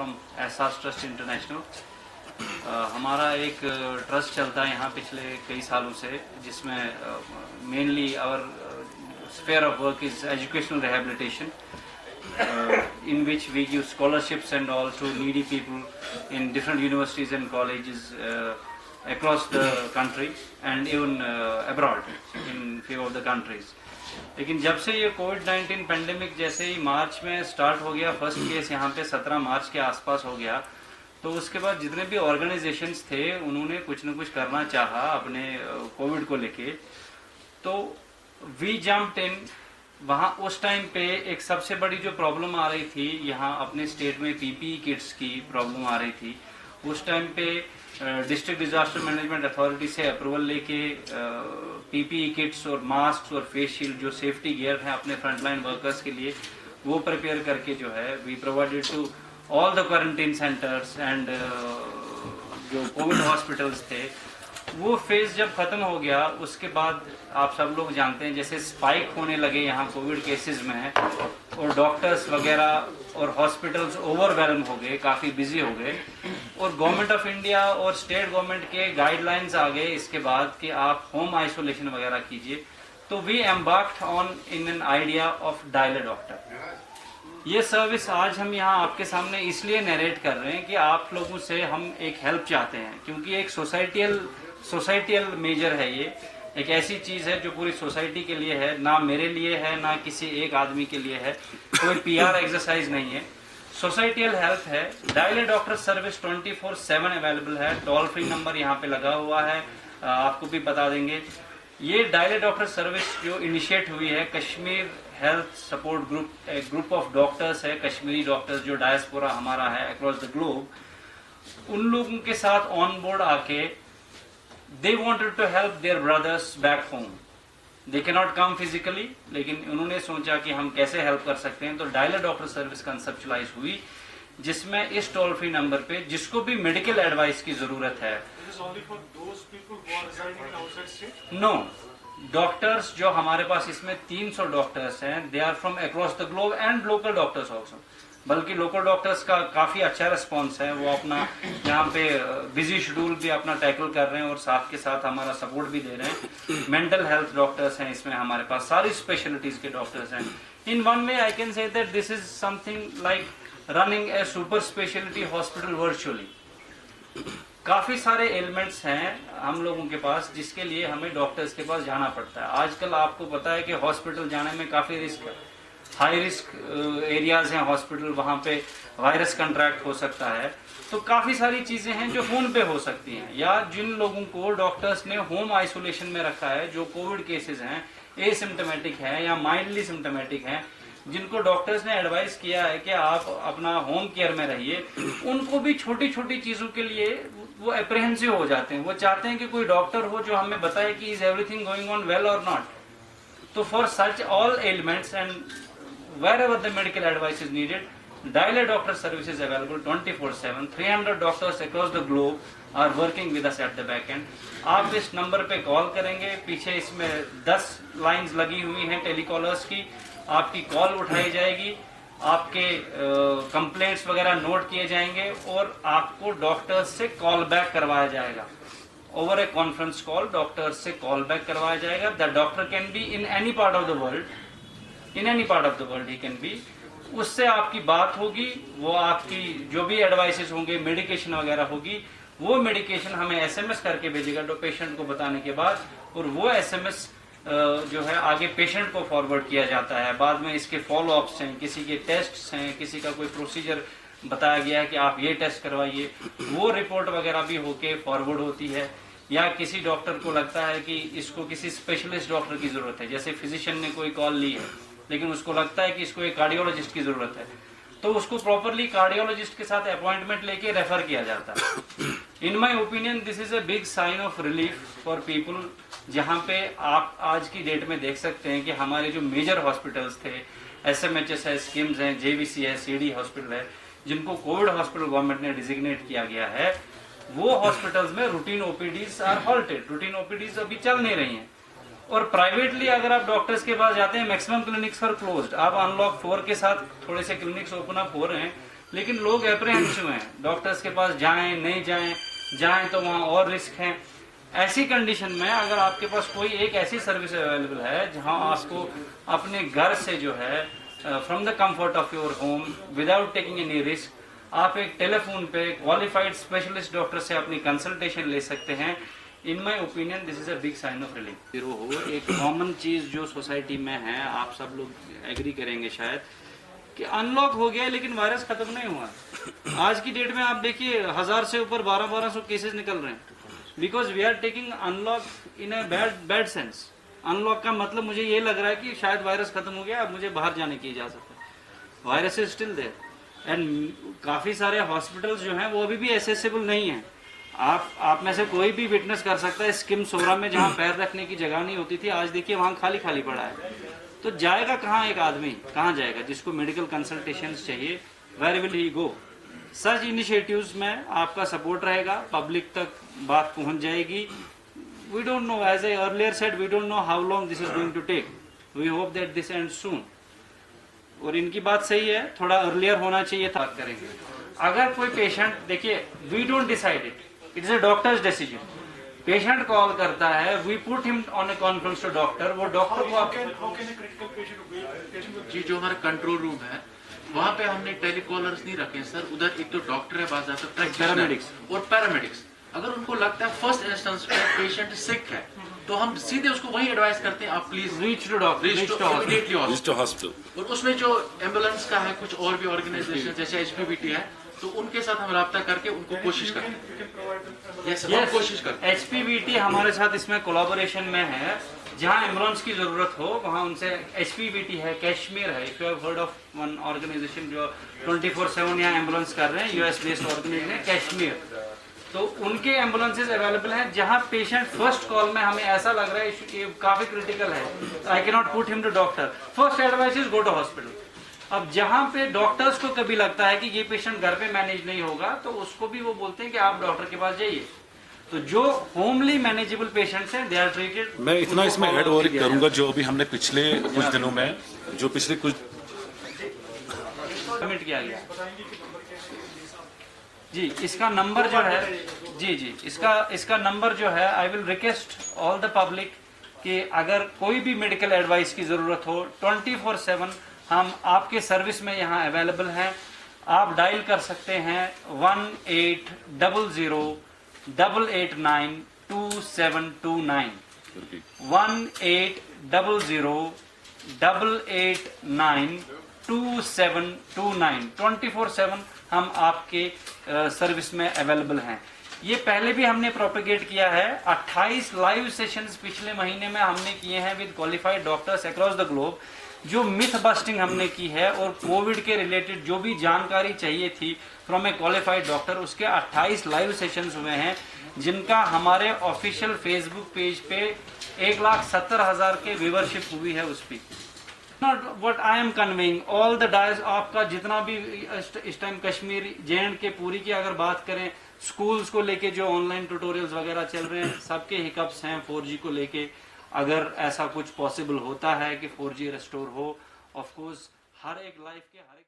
From एहसास trust international. हमारा एक ट्रस्ट चलता है यहाँ पिछले कई सालों से, जिसमें mainly our sphere of work is educational rehabilitation, in which we give scholarships and all to needy people in different universities and colleges across the country and even abroad in few of the countries. लेकिन जब से ये कोविड-19 pandemic जैसे ही मार्च में start हो गया, first case यहाँ पे 17 मार्च के आसपास हो गया, तो उसके बाद जितने भी ऑर्गेनाइजेशंस थे उन्होंने कुछ न कुछ करना चाहा अपने कोविड को लेके, तो वी जम्प्ड इन। वहाँ उस टाइम पे एक सबसे बड़ी जो प्रॉब्लम आ रही थी यहाँ अपने स्टेट में, पीपीई किट्स की प्रॉब्लम आ रही थी। उस टाइम पे डिस्ट्रिक्ट डिजास्टर मैनेजमेंट अथॉरिटी से अप्रूवल लेके पीपीई किट्स और मास्क और फेस शील्ड जो सेफ्टी गियर हैं अपने फ्रंटलाइन वर्कर्स के लिए, वो प्रिपेयर करके जो है we provided to all the quarantine centres and जो कोविड हॉस्पिटल्स थे। वो फेज जब खत्म हो गया उसके बाद आप सब लोग जानते हैं जैसे स्पाइक होने लगे यहाँ कोविड केसेस में, और डॉक्टर्स वगैरह और हॉस्पिटल्स ओवरवेलम हो गए, काफ़ी बिजी हो गए, और गवर्नमेंट ऑफ इंडिया और स्टेट गवर्नमेंट के गाइडलाइंस आ गए इसके बाद कि आप होम आइसोलेशन वगैरह कीजिए। तो we embarked on in an idea of dial a doctor. ये सर्विस आज हम यहाँ आपके सामने इसलिए नरेट कर रहे हैं कि आप लोगों से हम एक हेल्प चाहते हैं, क्योंकि एक सोसाइटियल मेजर है। ये एक ऐसी चीज है जो पूरी सोसाइटी के लिए है, ना मेरे लिए है ना किसी एक आदमी के लिए है, कोई पीआर एक्सरसाइज नहीं है, सोसाइटियल हेल्प है। Dial a doctor service 24/7 available है, टोल फ्री नंबर यहाँ पे लगा हुआ है, आपको भी बता देंगे। ये डायल अ डॉक्टर सर्विस जो इनिशिएट हुई है कश्मीर हेल्थ सपोर्ट ग्रुप, एक ग्रुप ऑफ डॉक्टर्स है, कश्मीरी डॉक्टर्स जो डायस्पोरा हमारा है अक्रॉस द ग्लोब, उन लोगों के साथ ऑन बोर्ड आके they wanted to help their brothers back home. They cannot come physically, लेकिन उन्होंने सोचा कि हम कैसे हेल्प कर सकते हैं, तो dial a doctor service conceptualise हुई, जिसमें इस टोल फ्री नंबर पे जिसको भी मेडिकल एडवाइस की जरूरत है, नो डॉक्टर्स जो हमारे पास इसमें 300 डॉक्टर्स हैं, they are from across the globe and local doctors also. बल्कि लोकल डॉक्टर्स का काफ़ी अच्छा रिस्पॉन्स है, वो अपना यहाँ पे बिजी शेड्यूल भी अपना टैकल कर रहे हैं और साथ के साथ हमारा सपोर्ट भी दे रहे हैं। मेंटल हेल्थ डॉक्टर्स हैं इसमें, हमारे पास सारी स्पेशलिटीज़ के डॉक्टर्स हैं। In one way I can say that this is something like running A super speciality hospital virtually. काफ़ी सारे एलिमेंट्स हैं हम लोगों के पास जिसके लिए हमें डॉक्टर्स के पास जाना पड़ता है। आजकल आपको पता है कि हॉस्पिटल जाने में काफ़ी रिस्क है, हाई रिस्क एरियाज हैं हॉस्पिटल, वहाँ पे वायरस कंट्रैक्ट हो सकता है। तो काफ़ी सारी चीज़ें हैं जो फोन पे हो सकती हैं, या जिन लोगों को डॉक्टर्स ने होम आइसोलेशन में रखा है, जो कोविड केसेस हैं, एसिम्टोमेटिक हैं या माइल्डली सिम्टोमेटिक हैं, जिनको डॉक्टर्स ने एडवाइस किया है कि आप अपना होम केयर में रहिए, उनको भी छोटी छोटी चीज़ों के लिए वो अप्रहेंसिव हो जाते हैं। वो चाहते हैं कि कोई डॉक्टर हो जो हमें बताए कि is everything going on well और नॉट। तो for such all elements and wherever the medical advice is needed, dial a doctor service is available 24/7. 300 doctors across the globe are working with us at the back end. आप इस number पे call करेंगे, पीछे इसमें 10 lines लगी हुई हैं telecallers की, आपकी कॉल उठाई जाएगी, आपके कंप्लेंट्स वगैरह नोट किए जाएंगे और आपको डॉक्टर्स से कॉल बैक करवाया जाएगा। ओवर ए कॉन्फ्रेंस कॉल डॉक्टर्स से कॉल बैक करवाया जाएगा। The doctor can be in any part of the world, in any part of the world he can be. उससे आपकी बात होगी, वो आपकी जो भी एडवाइसेस होंगे, मेडिकेशन वगैरह होगी, वो मेडिकेशन हमें एसएमएस करके भेजेगा तो पेशेंट को बताने के बाद, और वो एसएमएस जो है आगे पेशेंट को फॉरवर्ड किया जाता है। बाद में इसके फॉलोअप्स हैं, किसी के टेस्ट्स हैं, किसी का कोई प्रोसीजर बताया गया है कि आप ये टेस्ट करवाइए, वो रिपोर्ट वगैरह भी होके फॉरवर्ड होती है। या किसी डॉक्टर को लगता है कि इसको किसी स्पेशलिस्ट डॉक्टर की जरूरत है, जैसे फिजिशियन ने कोई कॉल ली है लेकिन उसको लगता है कि इसको एक कार्डियोलॉजिस्ट की जरूरत है, तो उसको प्रॉपरली कार्डियोलॉजिस्ट के साथ अपॉइंटमेंट लेके रेफर किया जाता है। In my opinion this is a big sign of relief for people, जहाँ पे आप आज की डेट में देख सकते हैं कि हमारे जो मेजर हॉस्पिटल्स थे, एसएमएचएस है, स्किम्स हैं, जेवीसी है, सीडी हॉस्पिटल है, जिनको कोविड हॉस्पिटल गवर्नमेंट ने डिजिग्नेट किया गया है, वो हॉस्पिटल्स में routine OPDs are halted. Routine OPDs अभी चल नहीं रही हैं, और प्राइवेटली अगर आप डॉक्टर्स के पास जाते हैं, मैक्सिमम क्लिनिक्स फॉर क्लोज्ड। आप अनलॉक 4 के साथ थोड़े से क्लिनिक्स ओपन अप हो रहे हैं, लेकिन लोग एप्रीहेंसिव हैं, डॉक्टर्स के पास जाएं नहीं जाएं तो वहाँ और रिस्क है। ऐसी कंडीशन में अगर आपके पास कोई एक ऐसी सर्विस अवेलेबल है जहां आपको अपने घर से जो है from the comfort of your home without taking any risk, आप एक टेलीफोन पे क्वालिफाइड स्पेशलिस्ट डॉक्टर से अपनी कंसल्टेशन ले सकते हैं, in my opinion this is a big sign of relief. Zero हो एक कॉमन चीज जो सोसाइटी में है, आप सब लोग एग्री करेंगे शायद, कि अनलॉक हो गया लेकिन वायरस खत्म नहीं हुआ। आज की डेट में आप देखिए 1000 से ऊपर 1200 केसेस निकल रहे हैं, because we are taking unlock in a bad sense. Unlock का मतलब मुझे ये लग रहा है कि शायद वायरस खत्म हो गया, अब मुझे बाहर जाने की इजाजत है। Virus is still there and काफी सारे हॉस्पिटल्स जो हैं वो अभी भी एसेसिबल नहीं है। आप में से कोई भी विटनेस कर सकता है, स्किम सोरा में जहाँ पैर रखने की जगह नहीं होती थी, आज देखिए वहाँ खाली खाली पड़ा है। तो जाएगा कहाँ एक आदमी, कहाँ जाएगा? जिसको मेडिकल कंसल्टेशन चाहिए, where will he go? Such initiatives में आपका सपोर्ट रहेगा, पब्लिक तक बात पहुंच जाएगी। We don't know, as I earlier said, we don't know how long this is going to take. We hope that this end soon. और इनकी बात सही है, थोड़ा अर्लियर होना चाहिए था। बात करेंगे अगर कोई पेशेंट, देखिए we don't decide it, it is a doctor's decision. Patient call करता है, we put him on a conference to doctor, वो डॉक्टर को जी जो हमारा कंट्रोल रूम है वहाँ पे हमने टेलीकॉलर्स नहीं रखे सर। उधर एक तो डॉक्टर है, बात पैरामेडिक्स और पैरामेडिक्स। अगर उनको लगता है फर्स्ट इंस्टेंस पे पेशेंट सिक है तो हम सीधे उसको वही एडवाइस करते हैं, आप please reach to doctor, reach to hospital. और उसमें जो एम्बुलेंस का है, कुछ और भी ऑर्गेनाइजेशन जैसे HPVT है, तो उनके साथ हम राब्ता करके उनको कोशिश करते हैं। कोशिश करते हैं। HPVT हमारे साथ इसमें कोलैबोरेशन में है। जहाँ एम्बुलेंस की जरूरत हो वहाँ उनसे, HPVT है, कश्मीर है, if you have heard of one organisation जो 24/7 यहाँ एम्बुलेंस कर रहे हैं, US बेस्ड ऑर्गेनाइजेशन है कश्मीर। तो उनके एम्बुलेंसेज अवेलेबल हैं। जहाँ पेशेंट फर्स्ट कॉल में हमें ऐसा लग रहा है ये काफी क्रिटिकल है, I can not put him to doctor, first advice is go to hospital. अब जहाँ पे डॉक्टर्स को कभी लगता है कि ये पेशेंट घर पे मैनेज नहीं होगा, तो उसको भी वो बोलते हैं कि आप डॉक्टर के पास जाइए। तो जो होमली मैनेजेबल पेशेंट्स हैं, दे आर ट्रीटेड। मैं इतना इसमें ऐड और करूंगा, जो अभी हमने पिछले कुछ दिनों में, जो पिछले कुछ सबमिट किया गया जी, इसका नंबर जो है जी इसका नंबर जो है, I will request all the public कि अगर कोई भी मेडिकल एडवाइस की जरूरत हो, 24/7 हम आपके सर्विस में यहाँ अवेलेबल हैं। आप डायल कर सकते हैं 1800-889-2729 1800-889-2729। 24/7 हम आपके सर्विस में अवेलेबल हैं। ये पहले भी हमने प्रोपेगेट किया है। 28 लाइव सेशंस पिछले महीने में हमने किए हैं with qualified doctors across the globe. जो मिथ बस्टिंग हमने की है और कोविड के रिलेटेड जो भी जानकारी चाहिए थी फ्रॉम ए क्वालिफाइड डॉक्टर, उसके 28 लाइव सेशंस हुए हैं, जिनका हमारे ऑफिशियल फेसबुक पेज पे 1,70,000 के व्यूवरशिप हुई है। उस पर not what I am conveying, all the dyes आपका जितना भी इस टाइम कश्मीर JND के पूरी की अगर बात करें, स्कूल्स को लेके जो ऑनलाइन ट्यूटोरियल्स वगैरह चल रहे हैं, सबके हिकअप्स हैं 4G को लेके। अगर ऐसा कुछ पॉसिबल होता है कि 4G रेस्टोर हो, ऑफ कोर्स हर एक लाइफ के हर एक